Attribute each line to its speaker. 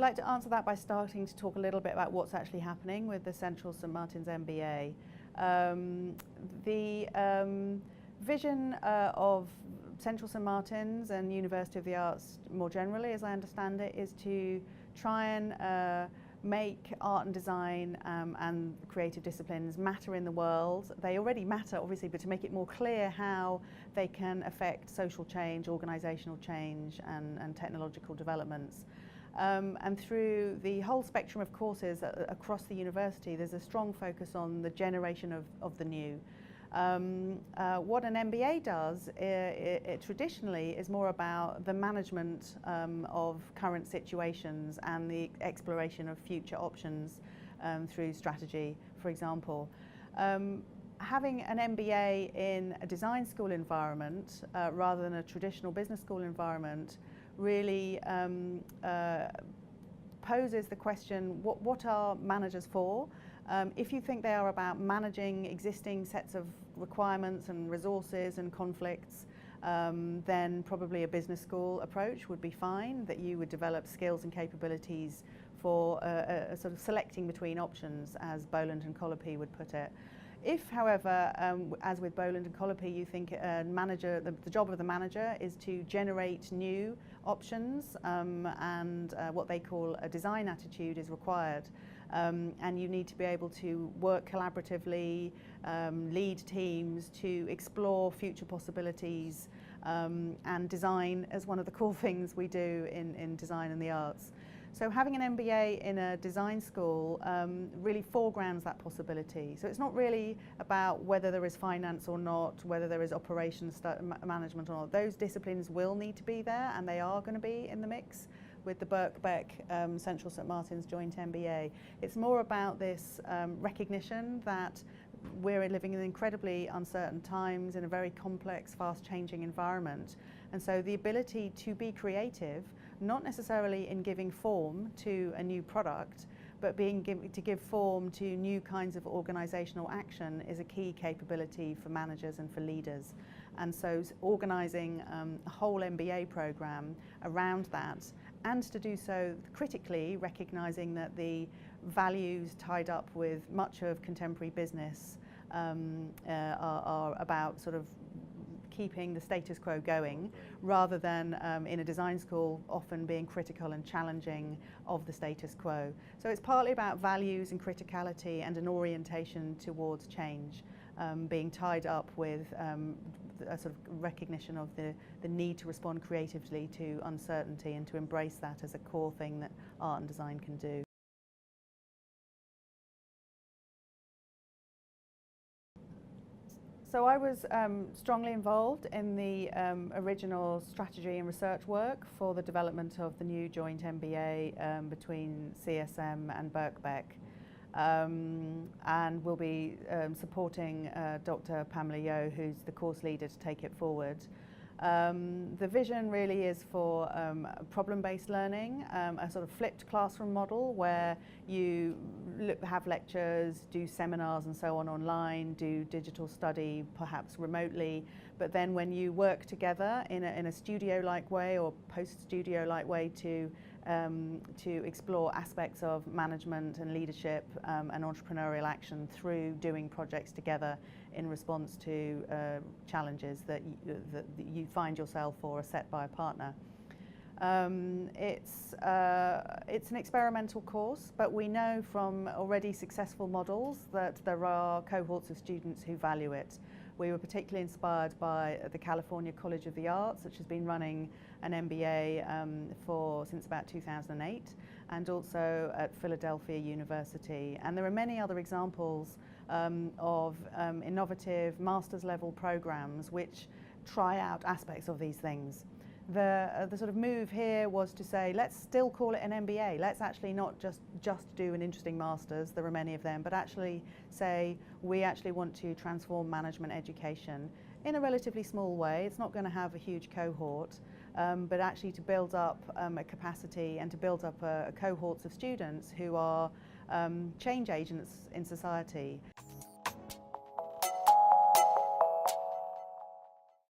Speaker 1: I'd like to answer that by starting to talk a little bit about what's actually happening with the Central St Martin's MBA. The vision of Central St Martin's and University of the Arts more generally, as I understand it, is to try and make art and design and creative disciplines matter in the world. They already matter, obviously, but to make it more clear how they can affect social change, organisational change and technological developments. And through the whole spectrum of courses across the university, there's a strong focus on the generation of the new. What an MBA does it traditionally is more about the management of current situations and the exploration of future options through strategy, for example. Having an MBA in a design school environment rather than a traditional business school environment really poses the question, what are managers for? If you think they are about managing existing sets of requirements and resources and conflicts, then probably a business school approach would be fine, that you would develop skills and capabilities for a sort of selecting between options, as Boland and Colopy would put it. If, however, as with Boland and Colopy, you think the job of the manager is to generate new options and what they call a design attitude is required, and you need to be able to work collaboratively, lead teams to explore future possibilities, and design as one of the core things we do in design and the arts. So having an MBA in a design school really foregrounds that possibility. So it's not really about whether there is finance or not, whether there is operations management or not. Those disciplines will need to be there, and they are going to be in the mix with the Birkbeck Central St Martin's joint MBA. It's more about this recognition that we're living in incredibly uncertain times in a very complex, fast-changing environment. And so the ability to be creative, not necessarily in giving form to a new product, but to give form to new kinds of organisational action is a key capability for managers and for leaders. And so organising a whole MBA programme around that, and to do so critically, recognising that the values tied up with much of contemporary business are about sort of keeping the status quo going, rather than in a design school often being critical and challenging of the status quo. So it's partly about values and criticality and an orientation towards change, being tied up with a sort of recognition of the need to respond creatively to uncertainty and to embrace that as a core thing that art and design can do. So I was strongly involved in the original strategy and research work for the development of the new joint MBA between CSM and Birkbeck, and we'll be supporting Dr. Pamela Yeo, who's the course leader, to take it forward. The vision really is for problem-based learning, a sort of flipped classroom model where you have lectures, do seminars and so on online, do digital study perhaps remotely, but then when you work together in a studio-like way or post-studio-like way to explore aspects of management and leadership and entrepreneurial action through doing projects together in response to challenges that you find yourself or are set by a partner. It's an experimental course, but we know from already successful models that there are cohorts of students who value it. We were particularly inspired by the California College of the Arts, which has been running an MBA since about 2008, and also at Philadelphia University. And there are many other examples of innovative master's level programs which try out aspects of these things. The sort of move here was to say, let's still call it an MBA. Let's actually not just do an interesting master's, there are many of them, but actually say we actually want to transform management education in a relatively small way. It's not going to have a huge cohort, but actually to build up a capacity and to build up cohorts of students who are change agents in society.